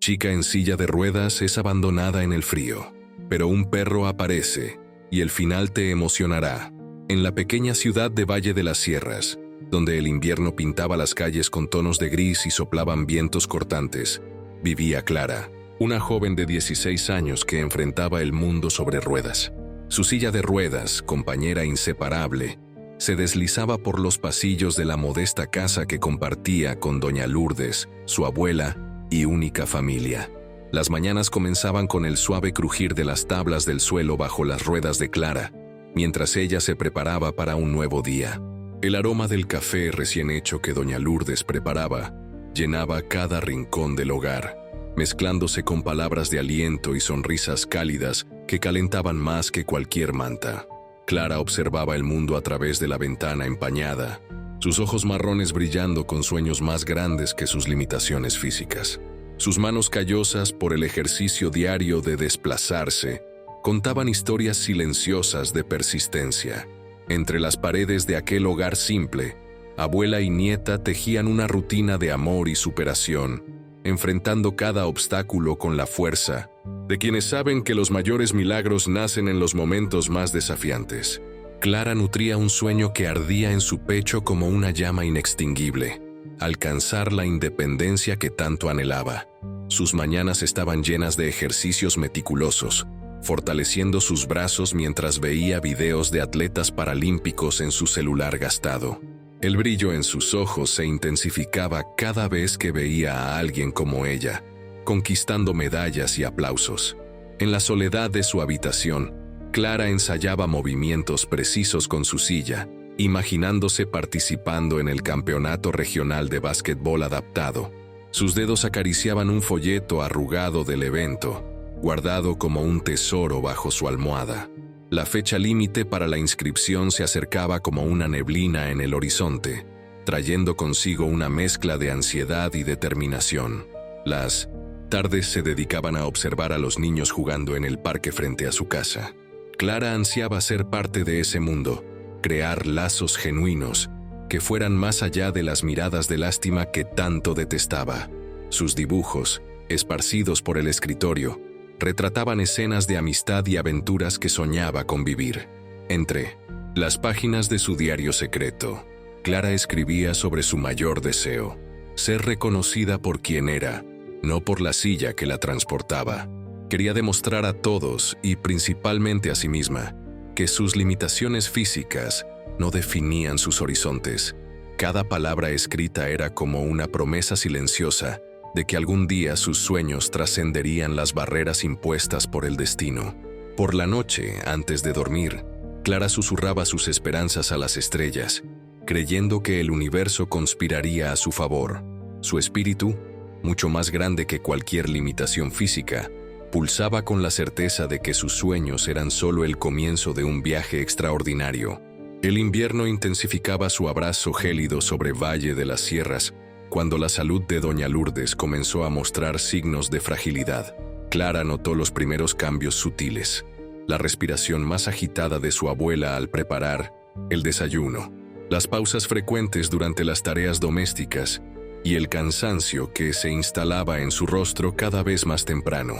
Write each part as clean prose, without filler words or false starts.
Chica en silla de ruedas es abandonada en el frío, pero un perro aparece y el final te emocionará. En la pequeña ciudad de Valle de las Sierras, donde el invierno pintaba las calles con tonos de gris y soplaban vientos cortantes, vivía Clara, una joven de 16 años que enfrentaba el mundo sobre ruedas. Su silla de ruedas, compañera inseparable, se deslizaba por los pasillos de la modesta casa que compartía con doña Lourdes, su abuela y única familia. Las mañanas comenzaban con el suave crujir de las tablas del suelo bajo las ruedas de Clara, mientras ella se preparaba para un nuevo día. El aroma del café recién hecho que doña Lourdes preparaba llenaba cada rincón del hogar, mezclándose con palabras de aliento y sonrisas cálidas que calentaban más que cualquier manta. Clara observaba el mundo a través de la ventana empañada, sus ojos marrones brillando con sueños más grandes que sus limitaciones físicas. Sus manos callosas por el ejercicio diario de desplazarse contaban historias silenciosas de persistencia. Entre las paredes de aquel hogar simple, abuela y nieta tejían una rutina de amor y superación, enfrentando cada obstáculo con la fuerza de quienes saben que los mayores milagros nacen en los momentos más desafiantes. Clara nutría un sueño que ardía en su pecho como una llama inextinguible: alcanzar la independencia que tanto anhelaba. Sus mañanas estaban llenas de ejercicios meticulosos, fortaleciendo sus brazos mientras veía videos de atletas paralímpicos en su celular gastado. El brillo en sus ojos se intensificaba cada vez que veía a alguien como ella, conquistando medallas y aplausos. En la soledad de su habitación, Clara ensayaba movimientos precisos con su silla, imaginándose participando en el campeonato regional de básquetbol adaptado. Sus dedos acariciaban un folleto arrugado del evento, guardado como un tesoro bajo su almohada. La fecha límite para la inscripción se acercaba como una neblina en el horizonte, trayendo consigo una mezcla de ansiedad y determinación. Las tardes se dedicaban a observar a los niños jugando en el parque frente a su casa. Clara ansiaba ser parte de ese mundo, crear lazos genuinos que fueran más allá de las miradas de lástima que tanto detestaba. Sus dibujos, esparcidos por el escritorio, retrataban escenas de amistad y aventuras que soñaba con vivir. Entre las páginas de su diario secreto, Clara escribía sobre su mayor deseo: ser reconocida por quien era, no por la silla que la transportaba. Quería demostrar a todos, y principalmente a sí misma, que sus limitaciones físicas no definían sus horizontes. Cada palabra escrita era como una promesa silenciosa de que algún día sus sueños trascenderían las barreras impuestas por el destino. Por la noche, antes de dormir, Clara susurraba sus esperanzas a las estrellas, creyendo que el universo conspiraría a su favor. Su espíritu, mucho más grande que cualquier limitación física, pulsaba con la certeza de que sus sueños eran solo el comienzo de un viaje extraordinario. El invierno intensificaba su abrazo gélido sobre Valle de las Sierras, cuando la salud de doña Lourdes comenzó a mostrar signos de fragilidad. Clara notó los primeros cambios sutiles: la respiración más agitada de su abuela al preparar el desayuno, las pausas frecuentes durante las tareas domésticas y el cansancio que se instalaba en su rostro cada vez más temprano.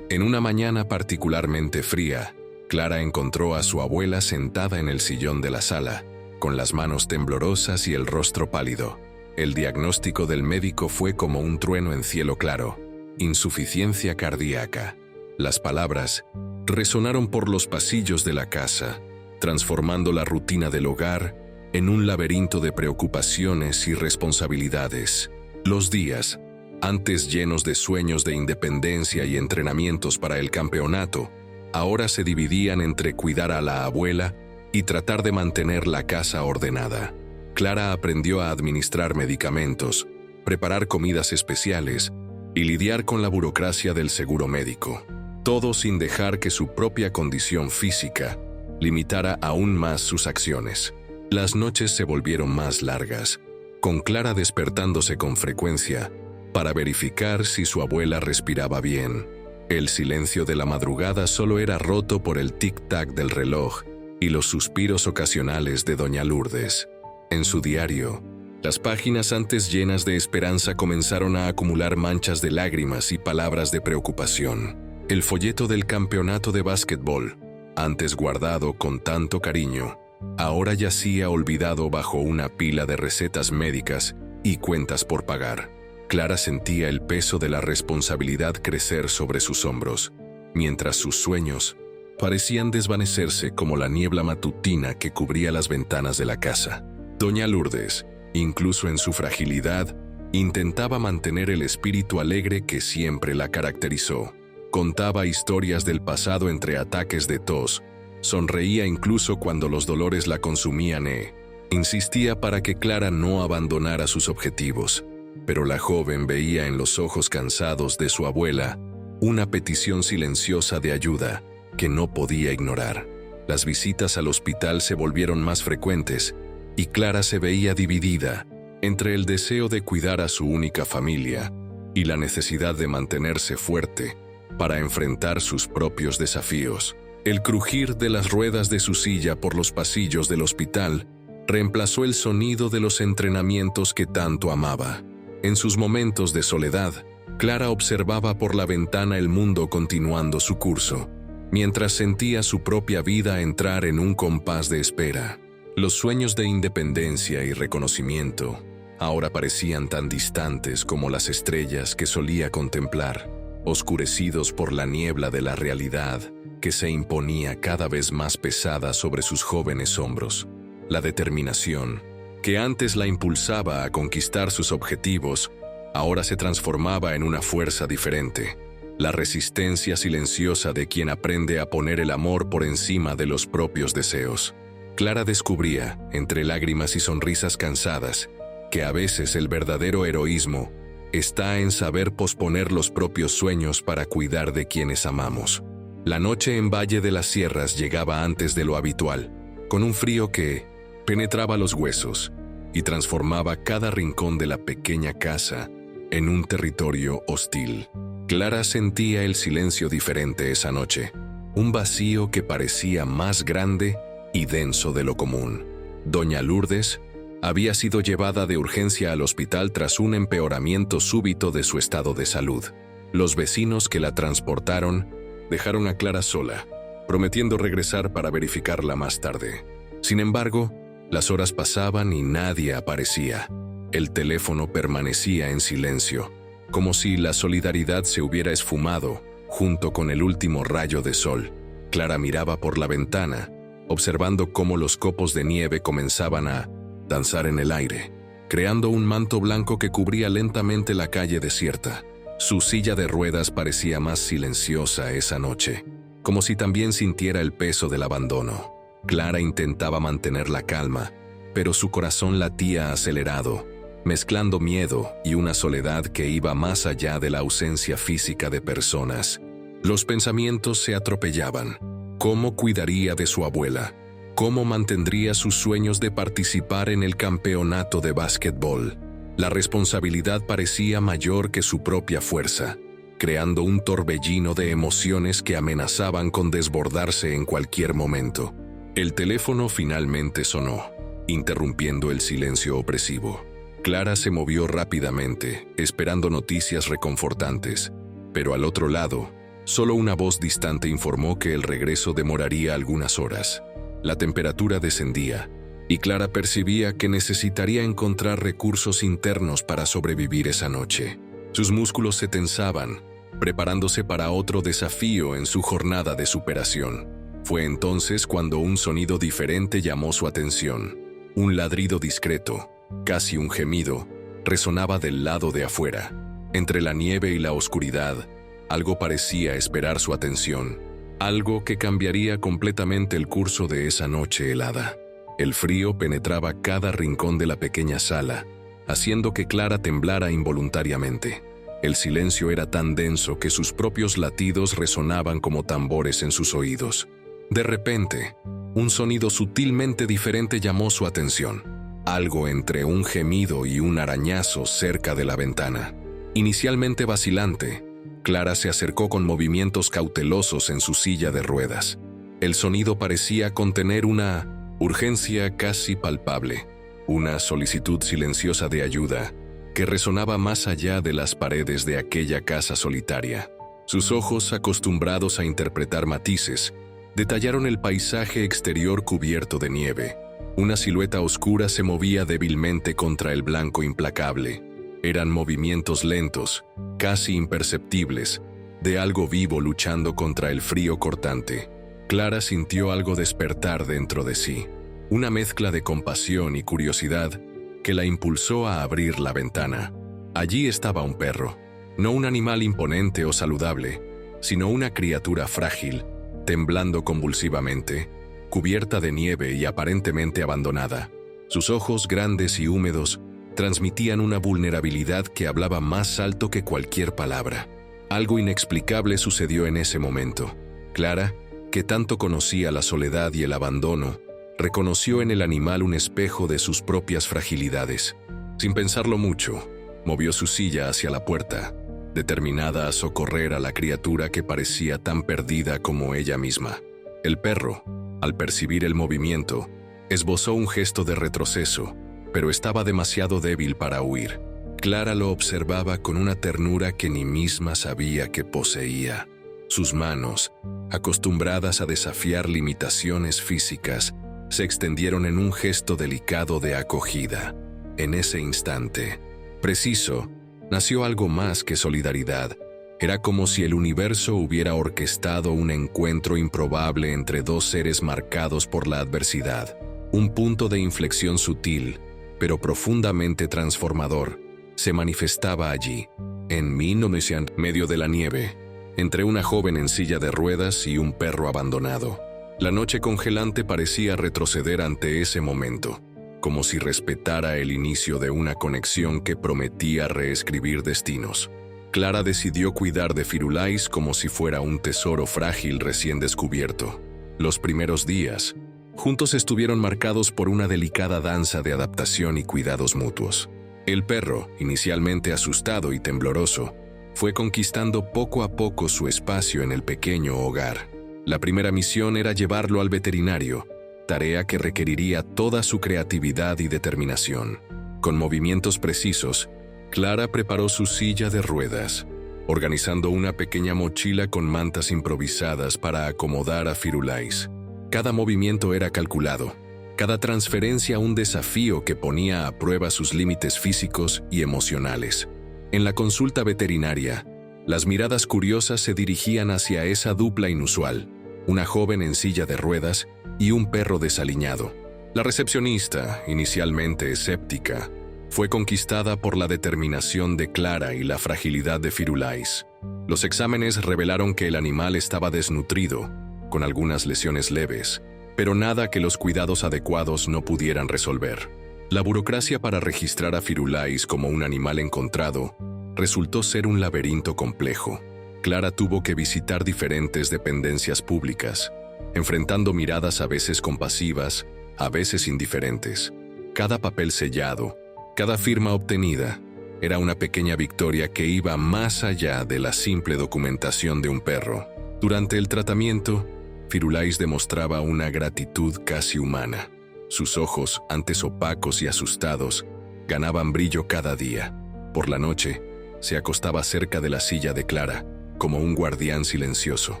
En una mañana particularmente fría, Clara encontró a su abuela sentada en el sillón de la sala, con las manos temblorosas y el rostro pálido. El diagnóstico del médico fue como un trueno en cielo claro: insuficiencia cardíaca. Las palabras resonaron por los pasillos de la casa, transformando la rutina del hogar en un laberinto de preocupaciones y responsabilidades. Los días, antes llenos de sueños de independencia y entrenamientos para el campeonato, ahora se dividían entre cuidar a la abuela y tratar de mantener la casa ordenada. Clara aprendió a administrar medicamentos, preparar comidas especiales y lidiar con la burocracia del seguro médico, todo sin dejar que su propia condición física limitara aún más sus acciones. Las noches se volvieron más largas, con Clara despertándose con frecuencia para verificar si su abuela respiraba bien. El silencio de la madrugada solo era roto por el tic-tac del reloj y los suspiros ocasionales de doña Lourdes. En su diario, Las páginas antes llenas de esperanza comenzaron a acumular manchas de lágrimas y palabras de preocupación. El folleto del campeonato de básquetbol, antes guardado con tanto cariño, ahora yacía olvidado bajo una pila de recetas médicas y cuentas por pagar. Clara sentía el peso de la responsabilidad crecer sobre sus hombros, mientras sus sueños parecían desvanecerse como la niebla matutina que cubría las ventanas de la casa. Doña Lourdes, incluso en su fragilidad, intentaba mantener el espíritu alegre que siempre la caracterizó. Contaba historias del pasado entre ataques de tos, sonreía incluso cuando los dolores la consumían e insistía para que Clara no abandonara sus objetivos. Pero la joven veía en los ojos cansados de su abuela una petición silenciosa de ayuda que no podía ignorar. Las visitas al hospital se volvieron más frecuentes y Clara se veía dividida entre el deseo de cuidar a su única familia y la necesidad de mantenerse fuerte para enfrentar sus propios desafíos. El crujir de las ruedas de su silla por los pasillos del hospital reemplazó el sonido de los entrenamientos que tanto amaba. En sus momentos de soledad, Clara observaba por la ventana el mundo continuando su curso, mientras sentía su propia vida entrar en un compás de espera. Los sueños de independencia y reconocimiento ahora parecían tan distantes como las estrellas que solía contemplar, oscurecidos por la niebla de la realidad que se imponía cada vez más pesada sobre sus jóvenes hombros. La determinación, que antes la impulsaba a conquistar sus objetivos, ahora se transformaba en una fuerza diferente. La resistencia silenciosa de quien aprende a poner el amor por encima de los propios deseos. Clara descubría, entre lágrimas y sonrisas cansadas, que a veces el verdadero heroísmo está en saber posponer los propios sueños para cuidar de quienes amamos. La noche en Valle de las Sierras llegaba antes de lo habitual, con un frío que penetraba los huesos y transformaba cada rincón de la pequeña casa en un territorio hostil. Clara sentía el silencio diferente esa noche, un vacío que parecía más grande y denso de lo común. Doña Lourdes había sido llevada de urgencia al hospital tras un empeoramiento súbito de su estado de salud. Los vecinos que la transportaron dejaron a Clara sola, prometiendo regresar para verificarla más tarde. Sin embargo, las horas pasaban y nadie aparecía. El teléfono permanecía en silencio, como si la solidaridad se hubiera esfumado junto con el último rayo de sol. Clara miraba por la ventana, observando cómo los copos de nieve comenzaban a danzar en el aire, creando un manto blanco que cubría lentamente la calle desierta. Su silla de ruedas parecía más silenciosa esa noche, como si también sintiera el peso del abandono. Clara intentaba mantener la calma, pero su corazón latía acelerado, mezclando miedo y una soledad que iba más allá de la ausencia física de personas. Los pensamientos se atropellaban. ¿Cómo cuidaría de su abuela? ¿Cómo mantendría sus sueños de participar en el campeonato de básquetbol? La responsabilidad parecía mayor que su propia fuerza, creando un torbellino de emociones que amenazaban con desbordarse en cualquier momento. El teléfono finalmente sonó, interrumpiendo el silencio opresivo. Clara se movió rápidamente, esperando noticias reconfortantes, pero al otro lado, solo una voz distante informó que el regreso demoraría algunas horas. La temperatura descendía, y Clara percibía que necesitaría encontrar recursos internos para sobrevivir esa noche. Sus músculos se tensaban, preparándose para otro desafío en su jornada de superación. Fue entonces cuando un sonido diferente llamó su atención. Un ladrido discreto, casi un gemido, resonaba del lado de afuera. Entre la nieve y la oscuridad, algo parecía esperar su atención, algo que cambiaría completamente el curso de esa noche helada. El frío penetraba cada rincón de la pequeña sala, haciendo que Clara temblara involuntariamente. El silencio era tan denso que sus propios latidos resonaban como tambores en sus oídos. De repente, un sonido sutilmente diferente llamó su atención, algo entre un gemido y un arañazo cerca de la ventana. Inicialmente vacilante, Clara se acercó con movimientos cautelosos en su silla de ruedas. El sonido parecía contener una urgencia casi palpable. una solicitud silenciosa de ayuda que resonaba más allá de las paredes de aquella casa solitaria. Sus ojos, acostumbrados a interpretar matices, detallaron el paisaje exterior cubierto de nieve. Una silueta oscura se movía débilmente contra el blanco implacable. Eran movimientos lentos, casi imperceptibles, de algo vivo luchando contra el frío cortante. Clara sintió algo despertar dentro de sí, una mezcla de compasión y curiosidad que la impulsó a abrir la ventana. Allí estaba un perro, no un animal imponente o saludable, sino una criatura frágil, temblando convulsivamente, cubierta de nieve y aparentemente abandonada. Sus ojos grandes y húmedos transmitían una vulnerabilidad que hablaba más alto que cualquier palabra. Algo inexplicable sucedió en ese momento. Clara, que tanto conocía la soledad y el abandono, reconoció en el animal un espejo de sus propias fragilidades. Sin pensarlo mucho, movió su silla hacia la puerta, determinada a socorrer a la criatura que parecía tan perdida como ella misma. El perro, al percibir el movimiento, esbozó un gesto de retroceso, pero estaba demasiado débil para huir. Clara lo observaba con una ternura que ni misma sabía que poseía. Sus manos, acostumbradas a desafiar limitaciones físicas, se extendieron en un gesto delicado de acogida. En ese instante, preciso, nació algo más que solidaridad. Era como si el universo hubiera orquestado un encuentro improbable entre dos seres marcados por la adversidad. Un punto de inflexión sutil, pero profundamente transformador, se manifestaba allí, en medio de la nieve, entre una joven en silla de ruedas y un perro abandonado. La noche congelante parecía retroceder ante ese momento, como si respetara el inicio de una conexión que prometía reescribir destinos. Clara decidió cuidar de Firulais como si fuera un tesoro frágil recién descubierto. Los primeros días, juntos estuvieron marcados por una delicada danza de adaptación y cuidados mutuos. El perro, inicialmente asustado y tembloroso, fue conquistando poco a poco su espacio en el pequeño hogar. La primera misión era llevarlo al veterinario, tarea que requeriría toda su creatividad y determinación. Con movimientos precisos, Clara preparó su silla de ruedas, organizando una pequeña mochila con mantas improvisadas para acomodar a Firulais. Cada movimiento era calculado, cada transferencia un desafío que ponía a prueba sus límites físicos y emocionales. En la consulta veterinaria, las miradas curiosas se dirigían hacia esa dupla inusual, una joven en silla de ruedas y un perro desaliñado. La recepcionista, inicialmente escéptica, fue conquistada por la determinación de Clara y la fragilidad de Firulais. Los exámenes revelaron que el animal estaba desnutrido, con algunas lesiones leves, pero nada que los cuidados adecuados no pudieran resolver. La burocracia para registrar a Firulais como un animal encontrado resultó ser un laberinto complejo. Clara tuvo que visitar diferentes dependencias públicas, enfrentando miradas a veces compasivas, a veces indiferentes. Cada papel sellado, cada firma obtenida, era una pequeña victoria que iba más allá de la simple documentación de un perro. Durante el tratamiento, Firulais demostraba una gratitud casi humana. Sus ojos, antes opacos y asustados, ganaban brillo cada día. Por la noche, se acostaba cerca de la silla de Clara, como un guardián silencioso.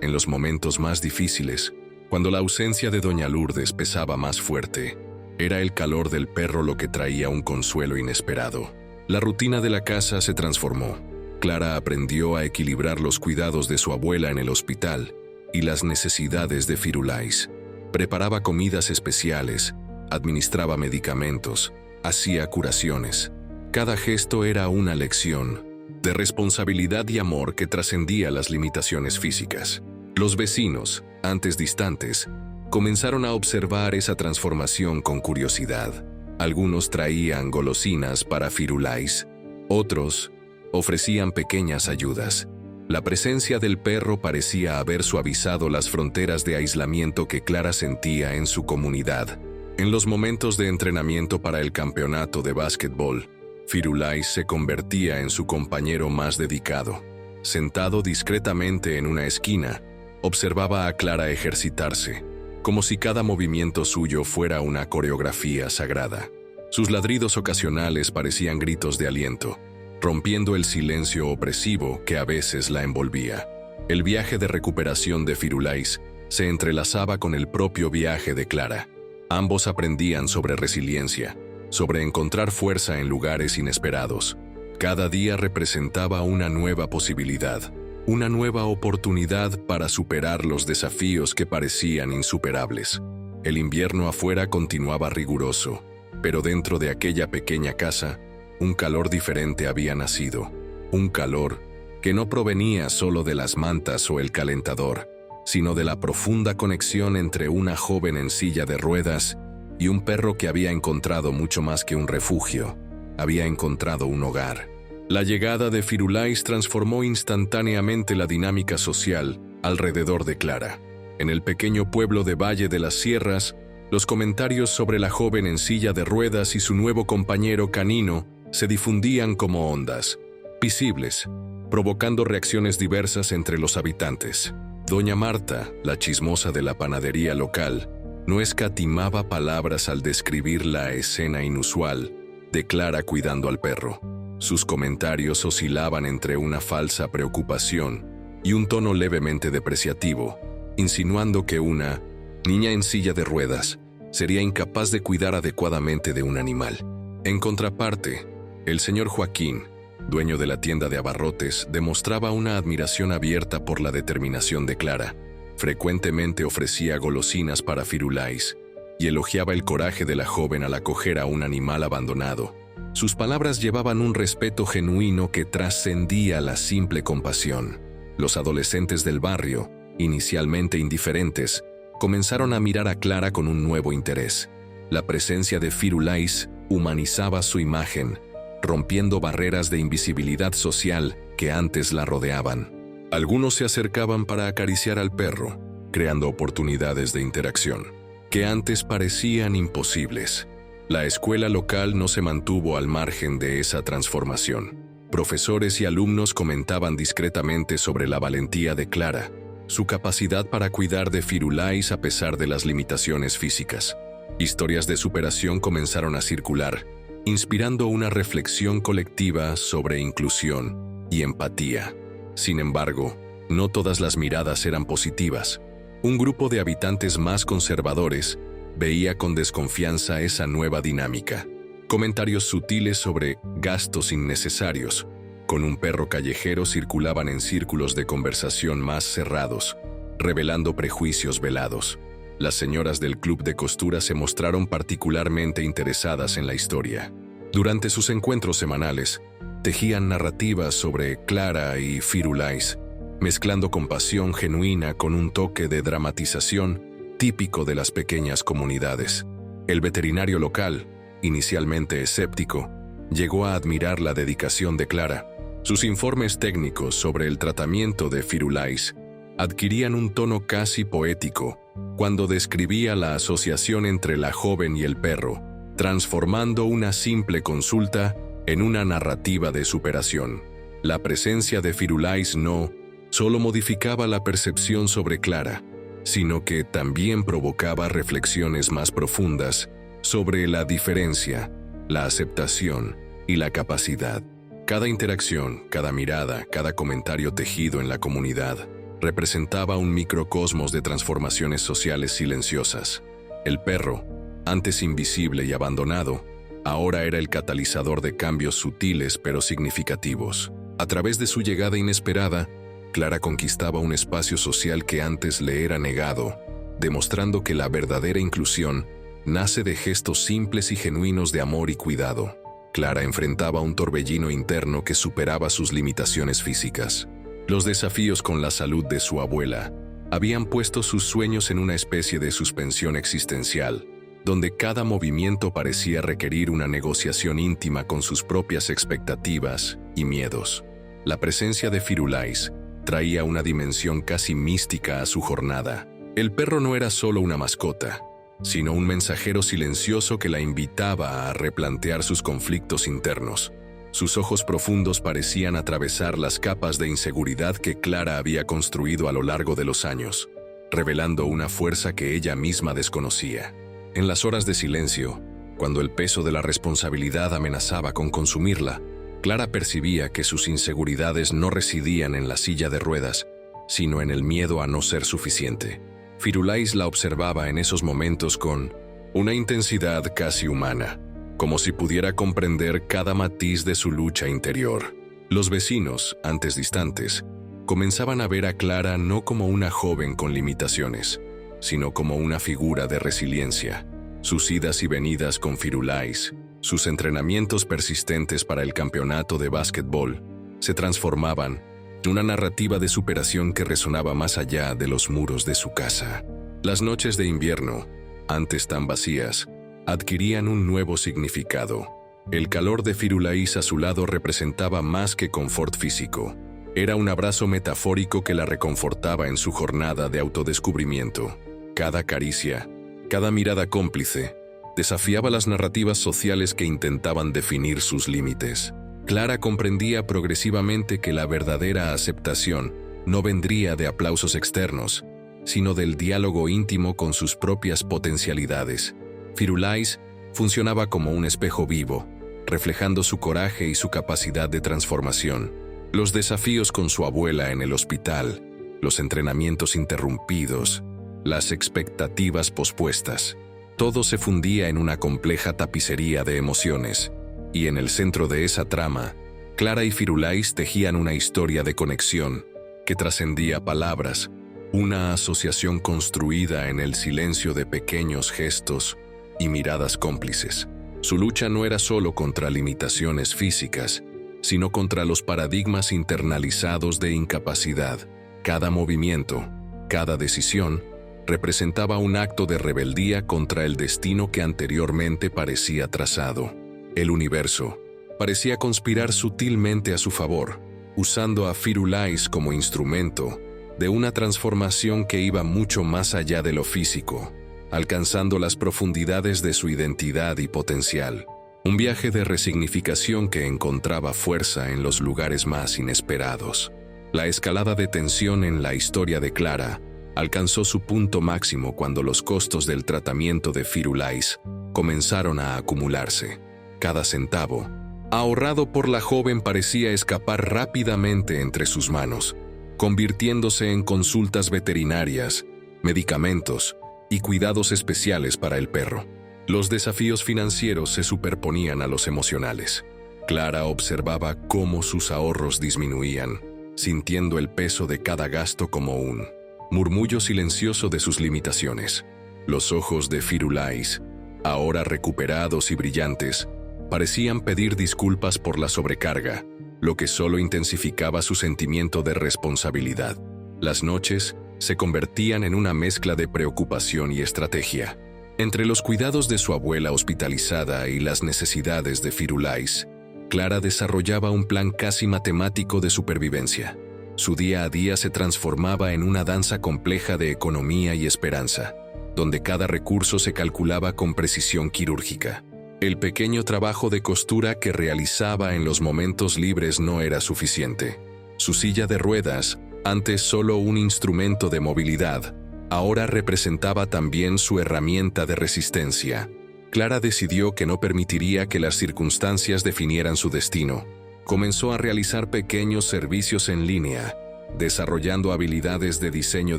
En los momentos más difíciles, cuando la ausencia de doña Lourdes pesaba más fuerte, era el calor del perro lo que traía un consuelo inesperado. La rutina de la casa se transformó. Clara aprendió a equilibrar los cuidados de su abuela en el hospital y las necesidades de Firulais. Preparaba comidas especiales, administraba medicamentos, hacía curaciones. Cada gesto era una lección de responsabilidad y amor que trascendía las limitaciones físicas. Los vecinos, antes distantes, comenzaron a observar esa transformación con curiosidad. Algunos traían golosinas para Firulais, otros ofrecían pequeñas ayudas. La presencia del perro parecía haber suavizado las fronteras de aislamiento que Clara sentía en su comunidad. En los momentos de entrenamiento para el campeonato de básquetbol, Firulais se convertía en su compañero más dedicado. Sentado discretamente en una esquina, observaba a Clara ejercitarse, como si cada movimiento suyo fuera una coreografía sagrada. Sus ladridos ocasionales parecían gritos de aliento, rompiendo el silencio opresivo que a veces la envolvía. El viaje de recuperación de Firulais se entrelazaba con el propio viaje de Clara. Ambos aprendían sobre resiliencia, sobre encontrar fuerza en lugares inesperados. Cada día representaba una nueva posibilidad, una nueva oportunidad para superar los desafíos que parecían insuperables. El invierno afuera continuaba riguroso, pero dentro de aquella pequeña casa, un calor diferente había nacido. Un calor que no provenía solo de las mantas o el calentador, sino de la profunda conexión entre una joven en silla de ruedas y un perro que había encontrado mucho más que un refugio, había encontrado un hogar. La llegada de Firulais transformó instantáneamente la dinámica social alrededor de Clara. En el pequeño pueblo de Valle de las Sierras, los comentarios sobre la joven en silla de ruedas y su nuevo compañero canino se difundían como ondas, visibles, provocando reacciones diversas entre los habitantes. Doña Marta, la chismosa de la panadería local, no escatimaba palabras al describir la escena inusual de Clara cuidando al perro. Sus comentarios oscilaban entre una falsa preocupación y un tono levemente depreciativo, insinuando que una niña en silla de ruedas sería incapaz de cuidar adecuadamente de un animal. En contraparte, el señor Joaquín, dueño de la tienda de abarrotes, demostraba una admiración abierta por la determinación de Clara. Frecuentemente ofrecía golosinas para Firulais y elogiaba el coraje de la joven al acoger a un animal abandonado. Sus palabras llevaban un respeto genuino que trascendía la simple compasión. Los adolescentes del barrio, inicialmente indiferentes, comenzaron a mirar a Clara con un nuevo interés. La presencia de Firulais humanizaba su imagen, rompiendo barreras de invisibilidad social que antes la rodeaban. Algunos se acercaban para acariciar al perro, creando oportunidades de interacción que antes parecían imposibles. La escuela local no se mantuvo al margen de esa transformación. Profesores y alumnos comentaban discretamente sobre la valentía de Clara, su capacidad para cuidar de Firulais a pesar de las limitaciones físicas. Historias de superación comenzaron a circular, inspirando una reflexión colectiva sobre inclusión y empatía. Sin embargo, no todas las miradas eran positivas. Un grupo de habitantes más conservadores veía con desconfianza esa nueva dinámica. Comentarios sutiles sobre gastos innecesarios con un perro callejero circulaban en círculos de conversación más cerrados, revelando prejuicios velados. Las señoras del club de costura se mostraron particularmente interesadas en la historia. Durante sus encuentros semanales, tejían narrativas sobre Clara y Firulais, mezclando compasión genuina con un toque de dramatización típico de las pequeñas comunidades. El veterinario local, inicialmente escéptico, llegó a admirar la dedicación de Clara. Sus informes técnicos sobre el tratamiento de Firulais adquirían un tono casi poético cuando describía la asociación entre la joven y el perro, transformando una simple consulta en una narrativa de superación. La presencia de Firulais no solo modificaba la percepción sobre Clara, sino que también provocaba reflexiones más profundas sobre la diferencia, la aceptación y la capacidad. Cada interacción, cada mirada, cada comentario tejido en la comunidad representaba un microcosmos de transformaciones sociales silenciosas. El perro, antes invisible y abandonado, ahora era el catalizador de cambios sutiles pero significativos. A través de su llegada inesperada, Clara conquistaba un espacio social que antes le era negado, demostrando que la verdadera inclusión nace de gestos simples y genuinos de amor y cuidado. Clara enfrentaba un torbellino interno que superaba sus limitaciones físicas. Los desafíos con la salud de su abuela habían puesto sus sueños en una especie de suspensión existencial, donde cada movimiento parecía requerir una negociación íntima con sus propias expectativas y miedos. La presencia de Firulais traía una dimensión casi mística a su jornada. El perro no era solo una mascota, sino un mensajero silencioso que la invitaba a replantear sus conflictos internos. Sus ojos profundos parecían atravesar las capas de inseguridad que Clara había construido a lo largo de los años, revelando una fuerza que ella misma desconocía. En las horas de silencio, Cuando el peso de la responsabilidad amenazaba con consumirla, Clara percibía que sus inseguridades no residían en la silla de ruedas, sino en el miedo a no ser suficiente. Firulais la observaba en esos momentos con una intensidad casi humana, como si pudiera comprender cada matiz de su lucha interior. Los vecinos, antes distantes, comenzaban a ver a Clara no como una joven con limitaciones, sino como una figura de resiliencia. Sus idas y venidas con Firulais, sus entrenamientos persistentes para el campeonato de básquetbol, se transformaban en una narrativa de superación que resonaba más allá de los muros de su casa. Las noches de invierno, antes tan vacías, adquirían un nuevo significado. El calor de Firulais a su lado representaba más que confort físico. Era un abrazo metafórico que la reconfortaba en su jornada de autodescubrimiento. Cada caricia, cada mirada cómplice, desafiaba las narrativas sociales que intentaban definir sus límites. Clara comprendía progresivamente que la verdadera aceptación no vendría de aplausos externos, sino del diálogo íntimo con sus propias potencialidades. Firulais funcionaba como un espejo vivo, reflejando su coraje y su capacidad de transformación. Los desafíos con su abuela en el hospital, los entrenamientos interrumpidos, las expectativas pospuestas, todo se fundía en una compleja tapicería de emociones, y en el centro de esa trama, Clara y Firulais tejían una historia de conexión que trascendía palabras, una asociación construida en el silencio de pequeños gestos y miradas cómplices. Su lucha no era solo contra limitaciones físicas, sino contra los paradigmas internalizados de incapacidad. Cada movimiento, cada decisión, representaba un acto de rebeldía contra el destino que anteriormente parecía trazado. El universo parecía conspirar sutilmente a su favor, usando a Firulais como instrumento de una transformación que iba mucho más allá de lo físico, alcanzando las profundidades de su identidad y potencial. Un viaje de resignificación que encontraba fuerza en los lugares más inesperados. La escalada de tensión en la historia de Clara alcanzó su punto máximo cuando los costos del tratamiento de Firulais comenzaron a acumularse. Cada centavo ahorrado por la joven parecía escapar rápidamente entre sus manos, convirtiéndose en consultas veterinarias, medicamentos y cuidados especiales para el perro. Los desafíos financieros se superponían a los emocionales. Clara observaba cómo sus ahorros disminuían, sintiendo el peso de cada gasto como un murmullo silencioso de sus limitaciones. Los ojos de Firulais, ahora recuperados y brillantes, parecían pedir disculpas por la sobrecarga, lo que solo intensificaba su sentimiento de responsabilidad. Las noches se convertían en una mezcla de preocupación y estrategia. Entre los cuidados de su abuela hospitalizada y las necesidades de Firulais, Clara desarrollaba un plan casi matemático de supervivencia. Su día a día se transformaba en una danza compleja de economía y esperanza, donde cada recurso se calculaba con precisión quirúrgica. El pequeño trabajo de costura que realizaba en los momentos libres no era suficiente. Su silla de ruedas, antes solo un instrumento de movilidad, ahora representaba también su herramienta de resistencia. Clara decidió que no permitiría que las circunstancias definieran su destino. Comenzó a realizar pequeños servicios en línea, desarrollando habilidades de diseño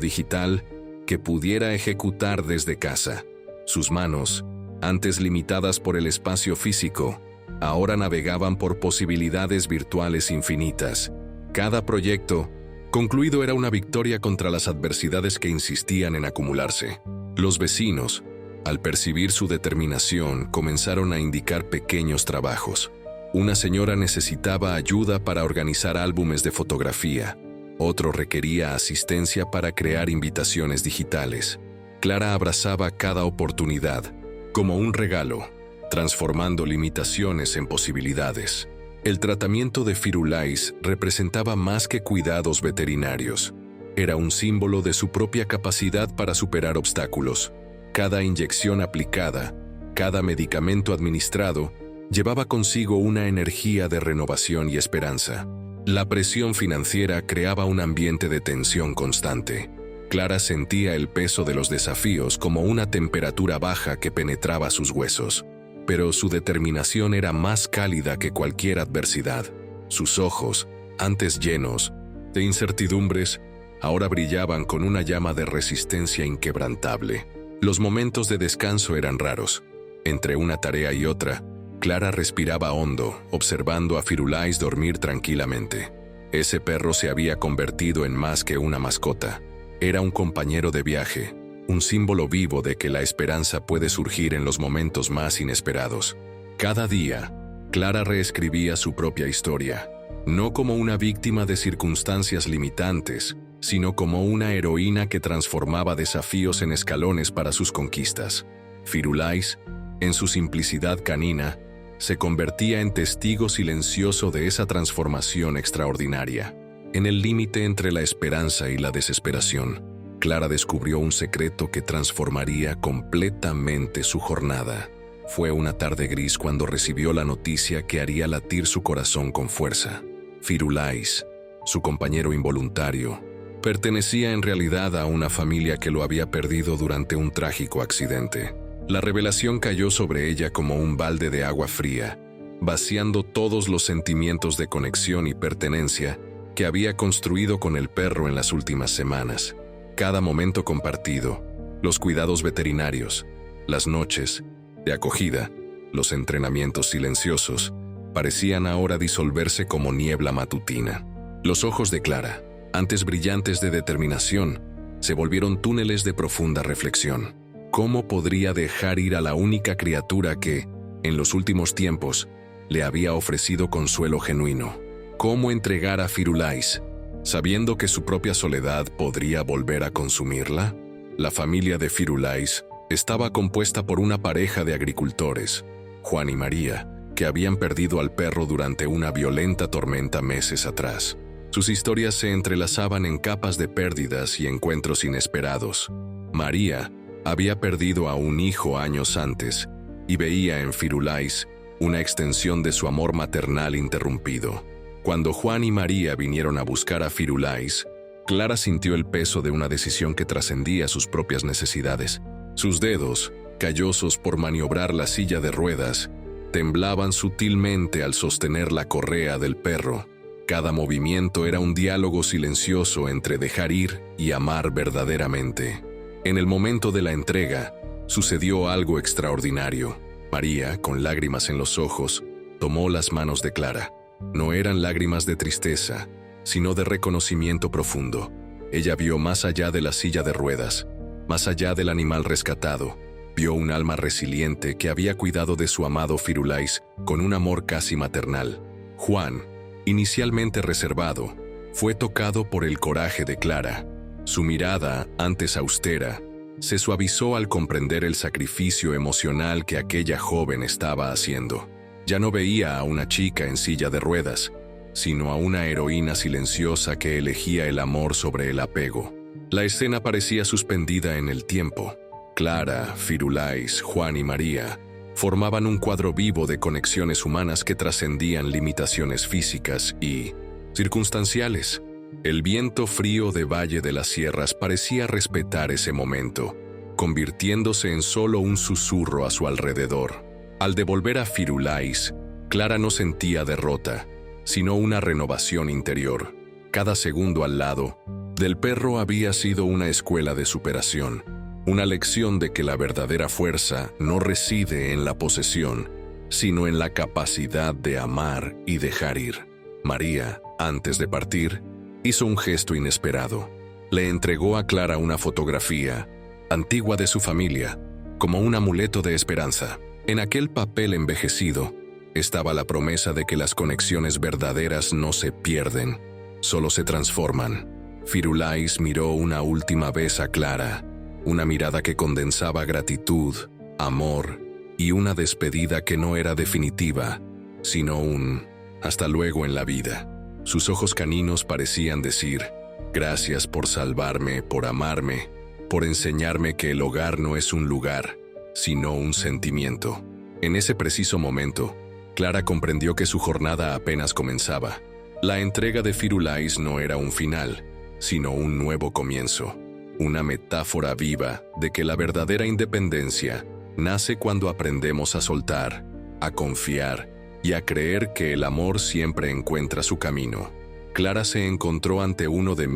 digital que pudiera ejecutar desde casa. Sus manos, antes limitadas por el espacio físico, ahora navegaban por posibilidades virtuales infinitas. Cada proyecto concluido era una victoria contra las adversidades que insistían en acumularse. Los vecinos, al percibir su determinación, comenzaron a indicar pequeños trabajos. Una señora necesitaba ayuda para organizar álbumes de fotografía. Otro requería asistencia para crear invitaciones digitales. Clara abrazaba cada oportunidad como un regalo, transformando limitaciones en posibilidades. El tratamiento de Firulais representaba más que cuidados veterinarios. Era un símbolo de su propia capacidad para superar obstáculos. Cada inyección aplicada, cada medicamento administrado, llevaba consigo una energía de renovación y esperanza. La presión financiera creaba un ambiente de tensión constante. Clara sentía el peso de los desafíos como una temperatura baja que penetraba sus huesos. pero su determinación era más cálida que cualquier adversidad. Sus ojos, antes llenos de incertidumbres, ahora brillaban con una llama de resistencia inquebrantable. Los momentos de descanso eran raros. Entre una tarea y otra, Clara respiraba hondo, observando a Firulais dormir tranquilamente. Ese perro se había convertido en más que una mascota. Era un compañero de viaje, un símbolo vivo de que la esperanza puede surgir en los momentos más inesperados. Cada día, Clara reescribía su propia historia, no como una víctima de circunstancias limitantes, sino como una heroína que transformaba desafíos en escalones para sus conquistas. Firulais, en su simplicidad canina, se convertía en testigo silencioso de esa transformación extraordinaria. En el límite entre la esperanza y la desesperación, Clara descubrió un secreto que transformaría completamente su jornada. Fue una tarde gris cuando recibió la noticia que haría latir su corazón con fuerza. Firulais, su compañero involuntario, pertenecía en realidad a una familia que lo había perdido durante un trágico accidente. La revelación cayó sobre ella como un balde de agua fría, vaciando todos los sentimientos de conexión y pertenencia que había construido con el perro en las últimas semanas. Cada momento compartido, los cuidados veterinarios, las noches de acogida, los entrenamientos silenciosos, parecían ahora disolverse como niebla matutina. Los ojos de Clara, antes brillantes de determinación, se volvieron túneles de profunda reflexión. ¿Cómo podría dejar ir a la única criatura que, en los últimos tiempos, le había ofrecido consuelo genuino? ¿Cómo entregar a Firulais, sabiendo que su propia soledad podría volver a consumirla? La familia de Firulais estaba compuesta por una pareja de agricultores, Juan y María, que habían perdido al perro durante una violenta tormenta meses atrás. Sus historias se entrelazaban en capas de pérdidas y encuentros inesperados. María había perdido a un hijo años antes y veía en Firulais una extensión de su amor maternal interrumpido. Cuando Juan y María vinieron a buscar a Firulais, Clara sintió el peso de una decisión que trascendía sus propias necesidades. Sus dedos, callosos por maniobrar la silla de ruedas, temblaban sutilmente al sostener la correa del perro. Cada movimiento era un diálogo silencioso entre dejar ir y amar verdaderamente. En el momento de la entrega, sucedió algo extraordinario. María, con lágrimas en los ojos, tomó las manos de Clara. No eran lágrimas de tristeza, sino de reconocimiento profundo. Ella vio más allá de la silla de ruedas, más allá del animal rescatado. Vio un alma resiliente que había cuidado de su amado Firulais con un amor casi maternal. Juan, inicialmente reservado, fue tocado por el coraje de Clara. Su mirada, antes austera, se suavizó al comprender el sacrificio emocional que aquella joven estaba haciendo. Ya no veía a una chica en silla de ruedas, sino a una heroína silenciosa que elegía el amor sobre el apego. La escena parecía suspendida en el tiempo. Clara, Firulais, Juan y María formaban un cuadro vivo de conexiones humanas que trascendían limitaciones físicas y circunstanciales. El viento frío de Valle de las Sierras parecía respetar ese momento, convirtiéndose en solo un susurro a su alrededor. Al devolver a Firulais, Clara no sentía derrota, sino una renovación interior. Cada segundo al lado del perro había sido una escuela de superación, una lección de que la verdadera fuerza no reside en la posesión, sino en la capacidad de amar y dejar ir. María, antes de partir, hizo un gesto inesperado. Le entregó a Clara una fotografía antigua de su familia, como un amuleto de esperanza. En aquel papel envejecido estaba la promesa de que las conexiones verdaderas no se pierden, solo se transforman. Firulais miró una última vez a Clara, una mirada que condensaba gratitud, amor y una despedida que no era definitiva, sino un hasta luego en la vida. Sus ojos caninos parecían decir: gracias por salvarme, por amarme, por enseñarme que el hogar no es un lugar, sino un sentimiento. En ese preciso momento, Clara comprendió que su jornada apenas comenzaba. La entrega de Firulais no era un final, sino un nuevo comienzo, una metáfora viva de que la verdadera independencia nace cuando aprendemos a soltar, a confiar y a creer que el amor siempre encuentra su camino. Clara se encontró ante uno de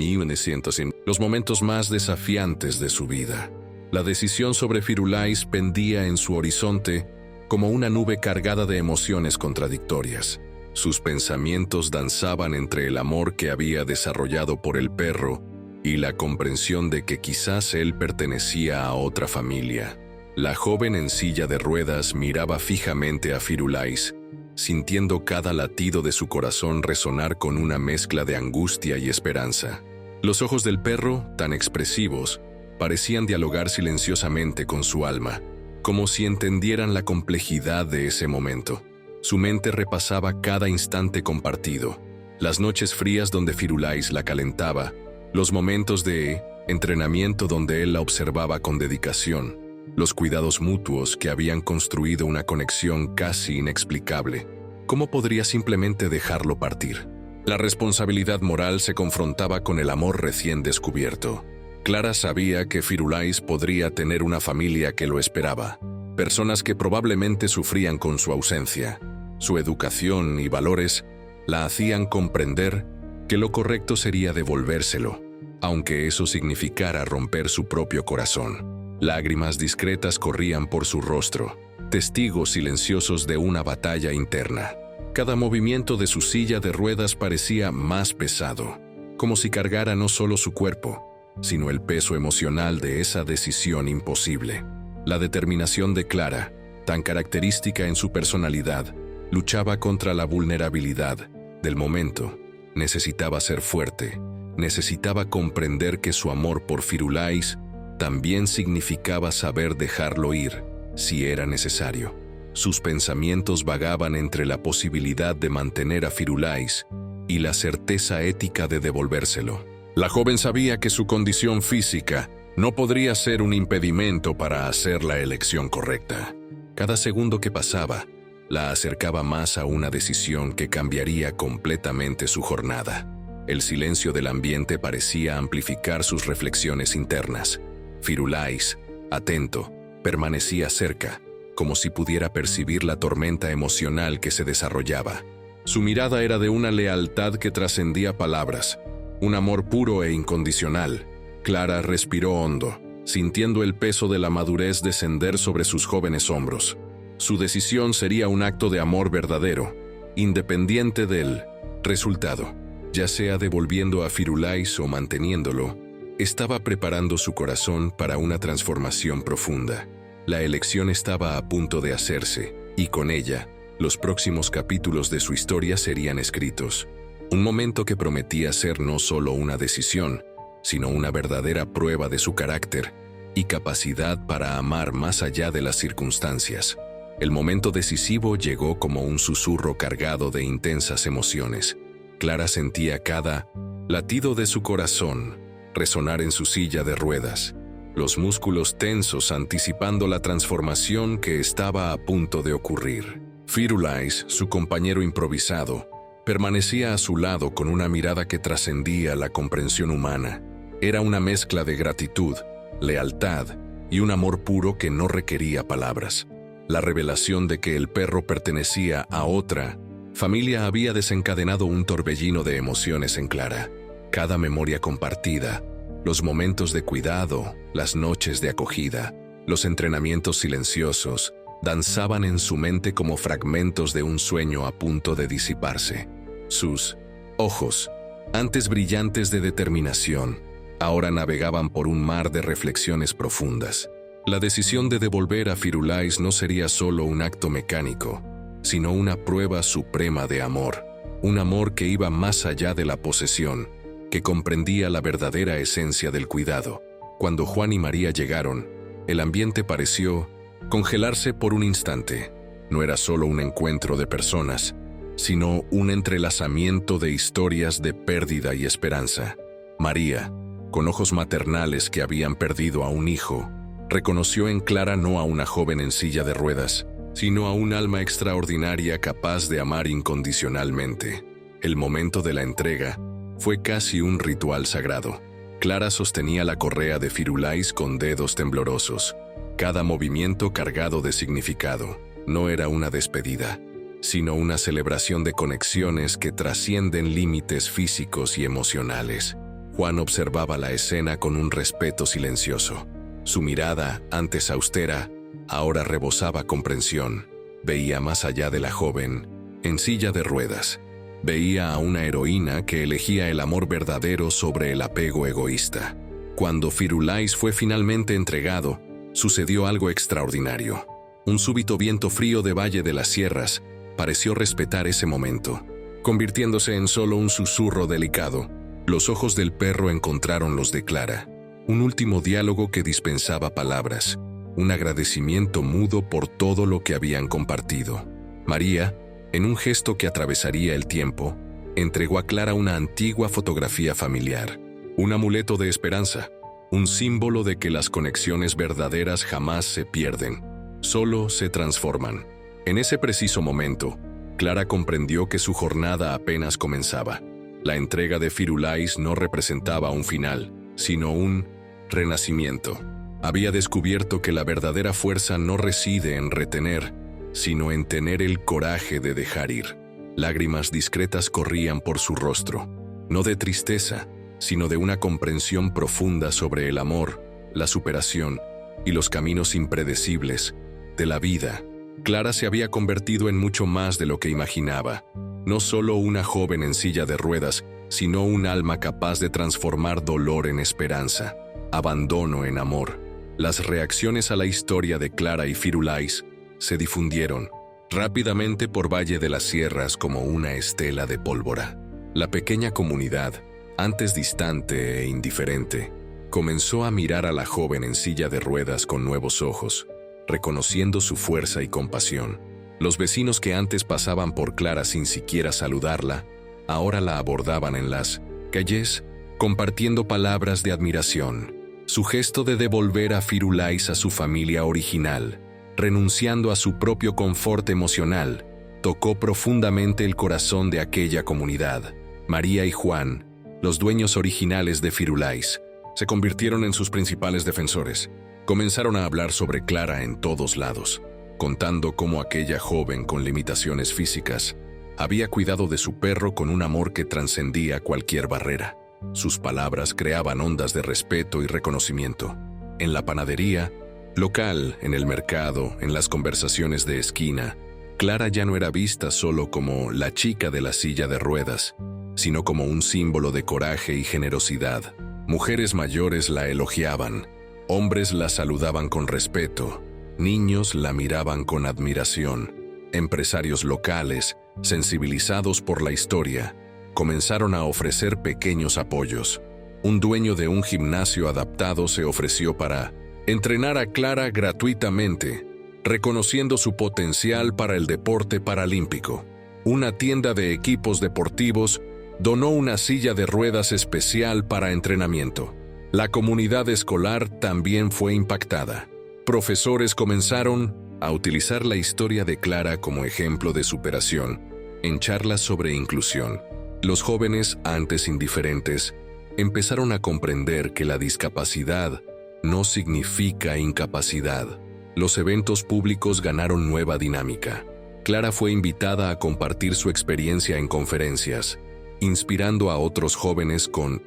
los momentos más desafiantes de su vida. La decisión sobre Firulais pendía en su horizonte como una nube cargada de emociones contradictorias. Sus pensamientos danzaban entre el amor que había desarrollado por el perro y la comprensión de que quizás él pertenecía a otra familia. La joven en silla de ruedas miraba fijamente a Firulais, sintiendo cada latido de su corazón resonar con una mezcla de angustia y esperanza. Los ojos del perro, tan expresivos, parecían dialogar silenciosamente con su alma, como si entendieran la complejidad de ese momento. Su mente repasaba cada instante compartido, las noches frías donde Firulais la calentaba, los momentos de entrenamiento donde él la observaba con dedicación, los cuidados mutuos que habían construido una conexión casi inexplicable. ¿Cómo podría simplemente dejarlo partir? La responsabilidad moral se confrontaba con el amor recién descubierto. Clara sabía que Firulais podría tener una familia que lo esperaba, personas que probablemente sufrían con su ausencia. Su educación y valores la hacían comprender que lo correcto sería devolvérselo, aunque eso significara romper su propio corazón. Lágrimas discretas corrían por su rostro, testigos silenciosos de una batalla interna. Cada movimiento de su silla de ruedas parecía más pesado, como si cargara no solo su cuerpo, sino el peso emocional de esa decisión imposible. La determinación de Clara, tan característica en su personalidad, luchaba contra la vulnerabilidad del momento. Necesitaba ser fuerte, necesitaba comprender que su amor por Firulais también significaba saber dejarlo ir, si era necesario. Sus pensamientos vagaban entre la posibilidad de mantener a Firulais y la certeza ética de devolvérselo. La joven sabía que su condición física no podría ser un impedimento para hacer la elección correcta. Cada segundo que pasaba la acercaba más a una decisión que cambiaría completamente su jornada. El silencio del ambiente parecía amplificar sus reflexiones internas. Firulais, atento, permanecía cerca, como si pudiera percibir la tormenta emocional que se desarrollaba. Su mirada era de una lealtad que trascendía palabras, un amor puro e incondicional. Clara respiró hondo, sintiendo el peso de la madurez descender sobre sus jóvenes hombros. Su decisión sería un acto de amor verdadero, independiente del resultado. Ya sea devolviendo a Firulais o manteniéndolo, estaba preparando su corazón para una transformación profunda. La elección estaba a punto de hacerse, y con ella, los próximos capítulos de su historia serían escritos. Un momento que prometía ser no solo una decisión, sino una verdadera prueba de su carácter y capacidad para amar más allá de las circunstancias. El momento decisivo llegó como un susurro cargado de intensas emociones. Clara sentía cada latido de su corazón resonar en su silla de ruedas, los músculos tensos anticipando la transformación que estaba a punto de ocurrir. Firulais, su compañero improvisado, permanecía a su lado con una mirada que trascendía la comprensión humana. Era una mezcla de gratitud, lealtad y un amor puro que no requería palabras. La revelación de que el perro pertenecía a otra familia había desencadenado un torbellino de emociones en Clara. Cada memoria compartida, los momentos de cuidado, las noches de acogida, los entrenamientos silenciosos, danzaban en su mente como fragmentos de un sueño a punto de disiparse. Sus ojos, antes brillantes de determinación, ahora navegaban por un mar de reflexiones profundas. La decisión de devolver a Firulais no sería solo un acto mecánico, sino una prueba suprema de amor, un amor que iba más allá de la posesión, que comprendía la verdadera esencia del cuidado. Cuando Juan y María llegaron, el ambiente pareció congelarse por un instante. No era solo un encuentro de personas, sino un entrelazamiento de historias de pérdida y esperanza. María, con ojos maternales que habían perdido a un hijo, reconoció en Clara no a una joven en silla de ruedas, sino a un alma extraordinaria capaz de amar incondicionalmente. El momento de la entrega fue casi un ritual sagrado. Clara sostenía la correa de Firulais con dedos temblorosos. cada movimiento cargado de significado. No era una despedida, sino una celebración de conexiones que trascienden límites físicos y emocionales. Juan observaba la escena con un respeto silencioso. Su mirada, antes austera, ahora rebosaba comprensión. Veía más allá de la joven, en silla de ruedas. Veía a una heroína que elegía el amor verdadero sobre el apego egoísta. Cuando Firulais fue finalmente entregado, sucedió algo extraordinario. Un súbito viento frío de Valle de las Sierras pareció respetar ese momento. Convirtiéndose en solo un susurro delicado, los ojos del perro encontraron los de Clara. Un último diálogo que dispensaba palabras, un agradecimiento mudo por todo lo que habían compartido. María, en un gesto que atravesaría el tiempo, entregó a Clara una antigua fotografía familiar, un amuleto de esperanza, un símbolo de que las conexiones verdaderas jamás se pierden, solo se transforman. En ese preciso momento, Clara comprendió que su jornada apenas comenzaba. La entrega de Firulais no representaba un final, sino un renacimiento. Había descubierto que la verdadera fuerza no reside en retener, sino en tener el coraje de dejar ir. Lágrimas discretas corrían por su rostro, no de tristeza, sino de una comprensión profunda sobre el amor, la superación y los caminos impredecibles de la vida. Clara se había convertido en mucho más de lo que imaginaba. No solo una joven en silla de ruedas, sino un alma capaz de transformar dolor en esperanza, abandono en amor. Las reacciones a la historia de Clara y Firulais se difundieron rápidamente por Valle de las Sierras como una estela de pólvora. La pequeña comunidad, antes distante e indiferente, comenzó a mirar a la joven en silla de ruedas con nuevos ojos, reconociendo su fuerza y compasión. Los vecinos que antes pasaban por Clara sin siquiera saludarla, ahora la abordaban en las calles, compartiendo palabras de admiración. Su gesto de devolver a Firulais a su familia original, renunciando a su propio confort emocional, tocó profundamente el corazón de aquella comunidad. María y Juan, los dueños originales de Firulais, se convirtieron en sus principales defensores. Comenzaron a hablar sobre Clara en todos lados, contando cómo aquella joven con limitaciones físicas había cuidado de su perro con un amor que trascendía cualquier barrera. Sus palabras creaban ondas de respeto y reconocimiento. En la panadería local, en el mercado, en las conversaciones de esquina, Clara ya no era vista solo como la chica de la silla de ruedas, sino como un símbolo de coraje y generosidad. Mujeres mayores la elogiaban, hombres la saludaban con respeto, niños la miraban con admiración. Empresarios locales, sensibilizados por la historia, comenzaron a ofrecer pequeños apoyos. Un dueño de un gimnasio adaptado se ofreció para entrenar a Clara gratuitamente, reconociendo su potencial para el deporte paralímpico. Una tienda de equipos deportivos donó una silla de ruedas especial para entrenamiento. La comunidad escolar también fue impactada. Profesores comenzaron a utilizar la historia de Clara como ejemplo de superación en charlas sobre inclusión. Los jóvenes, antes indiferentes, empezaron a comprender que la discapacidad no significa incapacidad. Los eventos públicos ganaron nueva dinámica. Clara fue invitada a compartir su experiencia en conferencias, inspirando a otros jóvenes con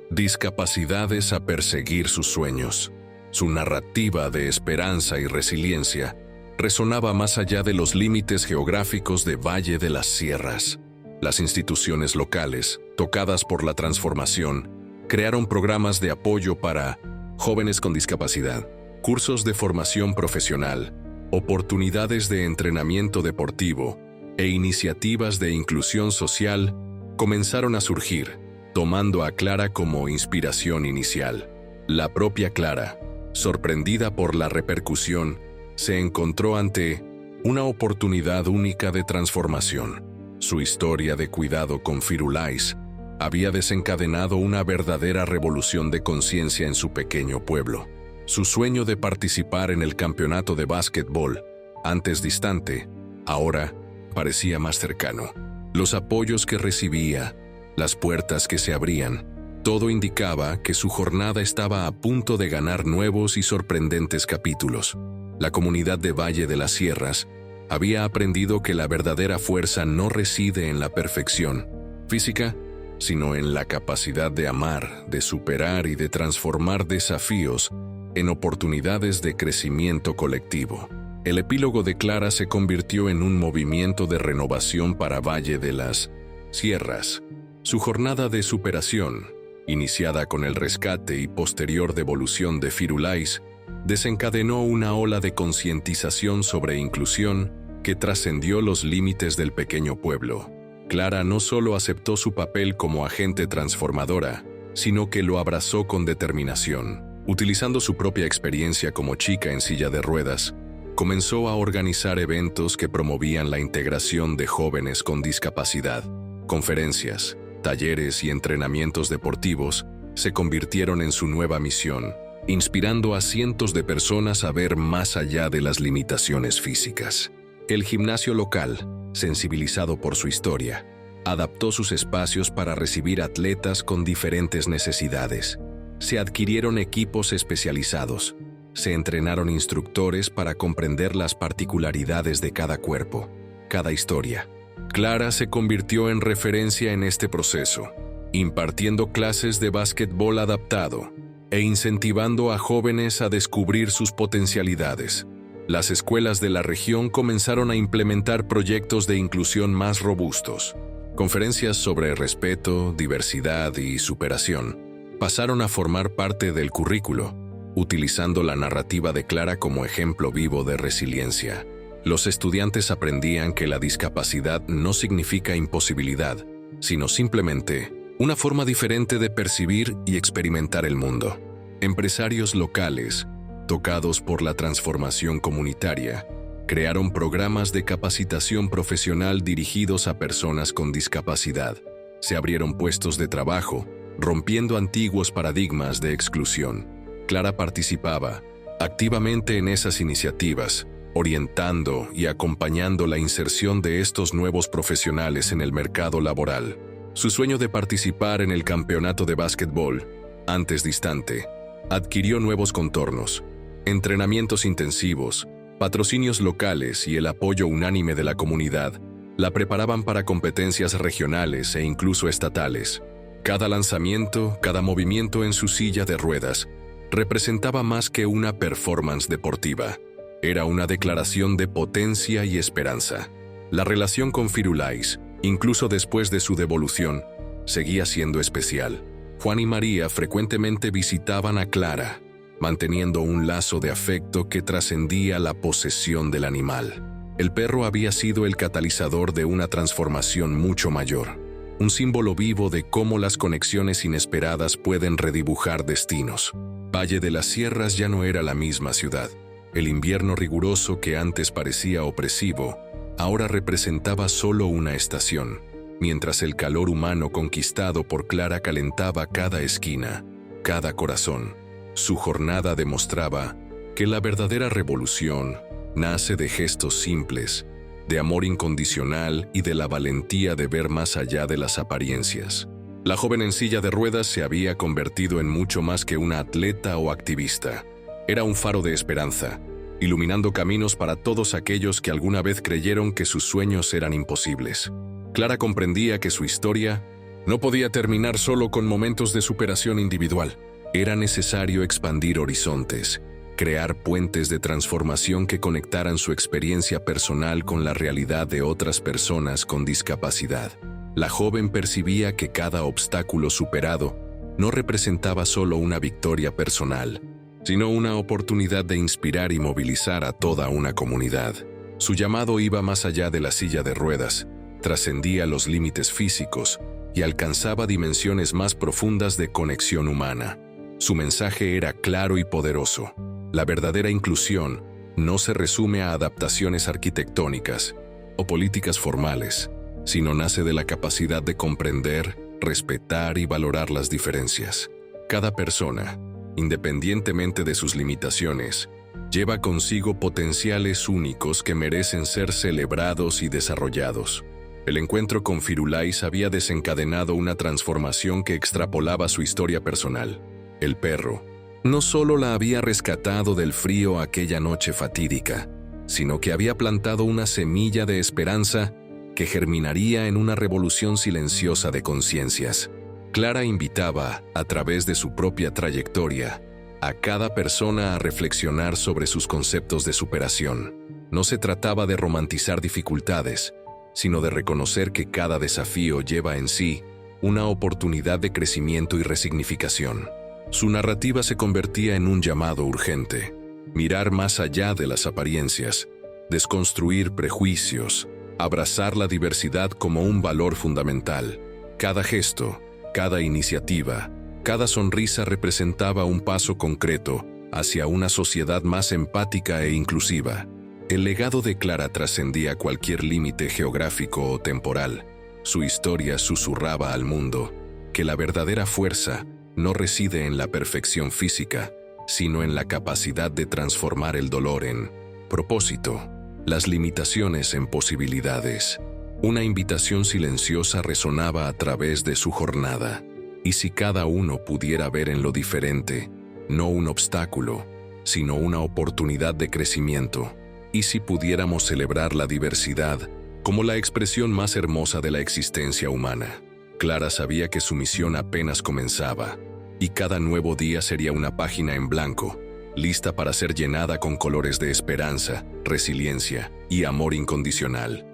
discapacidades a perseguir sus sueños. Su narrativa de esperanza y resiliencia resonaba más allá de los límites geográficos de Valle de las Sierras. Las instituciones locales, tocadas por la transformación, crearon programas de apoyo para jóvenes con discapacidad, cursos de formación profesional, oportunidades de entrenamiento deportivo e iniciativas de inclusión social comenzaron a surgir, tomando a Clara como inspiración inicial. La propia Clara, sorprendida por la repercusión, se encontró ante una oportunidad única de transformación. Su historia de cuidado con Firulais había desencadenado una verdadera revolución de conciencia en su pequeño pueblo. Su sueño de participar en el campeonato de básquetbol, antes distante, ahora parecía más cercano. Los apoyos que recibía, las puertas que se abrían, Todo indicaba que su jornada estaba a punto de ganar nuevos y sorprendentes capítulos. La comunidad de Valle de las Sierras había aprendido que la verdadera fuerza no reside en la perfección física, sino en la capacidad de amar, de superar y de transformar desafíos en oportunidades de crecimiento colectivo. El epílogo de Clara se convirtió en un movimiento de renovación para Valle de las Sierras. Su jornada de superación, iniciada con el rescate y posterior devolución de Firulais, desencadenó una ola de concientización sobre inclusión que trascendió los límites del pequeño pueblo. Clara no solo aceptó su papel como agente transformadora, sino que lo abrazó con determinación. Utilizando su propia experiencia como chica en silla de ruedas, comenzó a organizar eventos que promovían la integración de jóvenes con discapacidad. Conferencias, talleres y entrenamientos deportivos se convirtieron en su nueva misión, inspirando a cientos de personas a ver más allá de las limitaciones físicas. El gimnasio local, sensibilizado por su historia, adaptó sus espacios para recibir atletas con diferentes necesidades. Se adquirieron equipos especializados, se entrenaron instructores para comprender las particularidades de cada cuerpo, cada historia. Clara se convirtió en referencia en este proceso, impartiendo clases de básquetbol adaptado e incentivando a jóvenes a descubrir sus potencialidades. Las escuelas de la región comenzaron a implementar proyectos de inclusión más robustos. Conferencias sobre respeto, diversidad y superación pasaron a formar parte del currículo, utilizando la narrativa de Clara como ejemplo vivo de resiliencia. Los estudiantes aprendían que la discapacidad no significa imposibilidad, sino simplemente una forma diferente de percibir y experimentar el mundo. Empresarios locales, tocados por la transformación comunitaria, crearon programas de capacitación profesional dirigidos a personas con discapacidad. Se abrieron puestos de trabajo, rompiendo antiguos paradigmas de exclusión. Clara participaba activamente en esas iniciativas, orientando y acompañando la inserción de estos nuevos profesionales en el mercado laboral. Su sueño de participar en el campeonato de básquetbol, antes distante, adquirió nuevos contornos. Entrenamientos intensivos, patrocinios locales y el apoyo unánime de la comunidad la preparaban para competencias regionales e incluso estatales. Cada lanzamiento, cada movimiento en su silla de ruedas, representaba más que una performance deportiva. Era una declaración de potencia y esperanza. La relación con Firulais, incluso después de su devolución, seguía siendo especial. Juan y María frecuentemente visitaban a Clara, manteniendo un lazo de afecto que trascendía la posesión del animal. El perro había sido el catalizador de una transformación mucho mayor, un símbolo vivo de cómo las conexiones inesperadas pueden redibujar destinos. Valle de las Sierras ya no era la misma ciudad. El invierno riguroso que antes parecía opresivo, ahora representaba solo una estación, mientras el calor humano conquistado por Clara calentaba cada esquina, cada corazón. Su jornada demostraba que la verdadera revolución nace de gestos simples, de amor incondicional y de la valentía de ver más allá de las apariencias. La joven en silla de ruedas se había convertido en mucho más que una atleta o activista. Era un faro de esperanza, iluminando caminos para todos aquellos que alguna vez creyeron que sus sueños eran imposibles. Clara comprendía que su historia no podía terminar solo con momentos de superación individual. Era necesario expandir horizontes, crear puentes de transformación que conectaran su experiencia personal con la realidad de otras personas con discapacidad. La joven percibía que cada obstáculo superado no representaba solo una victoria personal, sino una oportunidad de inspirar y movilizar a toda una comunidad. Su llamado iba más allá de la silla de ruedas, trascendía los límites físicos y alcanzaba dimensiones más profundas de conexión humana. Su mensaje era claro y poderoso. La verdadera inclusión no se resume a adaptaciones arquitectónicas o políticas formales, sino nace de la capacidad de comprender, respetar y valorar las diferencias. Cada persona, independientemente de sus limitaciones, lleva consigo potenciales únicos que merecen ser celebrados y desarrollados. El encuentro con Firulais había desencadenado una transformación que extrapolaba su historia personal. El perro no solo la había rescatado del frío aquella noche fatídica, sino que había plantado una semilla de esperanza que germinaría en una revolución silenciosa de conciencias. Clara invitaba, a través de su propia trayectoria, a cada persona a reflexionar sobre sus conceptos de superación. No se trataba de romantizar dificultades, sino de reconocer que cada desafío lleva en sí una oportunidad de crecimiento y resignificación. Su narrativa se convertía en un llamado urgente: mirar más allá de las apariencias, desconstruir prejuicios, abrazar la diversidad como un valor fundamental. Cada gesto, cada iniciativa, cada sonrisa representaba un paso concreto hacia una sociedad más empática e inclusiva. El legado de Clara trascendía cualquier límite geográfico o temporal. Su historia susurraba al mundo que la verdadera fuerza no reside en la perfección física, sino en la capacidad de transformar el dolor en propósito, las limitaciones en posibilidades. Una invitación silenciosa resonaba a través de su jornada. Y si cada uno pudiera ver en lo diferente, no un obstáculo, sino una oportunidad de crecimiento. Y si pudiéramos celebrar la diversidad como la expresión más hermosa de la existencia humana. Clara sabía que su misión apenas comenzaba, y cada nuevo día sería una página en blanco, lista para ser llenada con colores de esperanza, resiliencia y amor incondicional.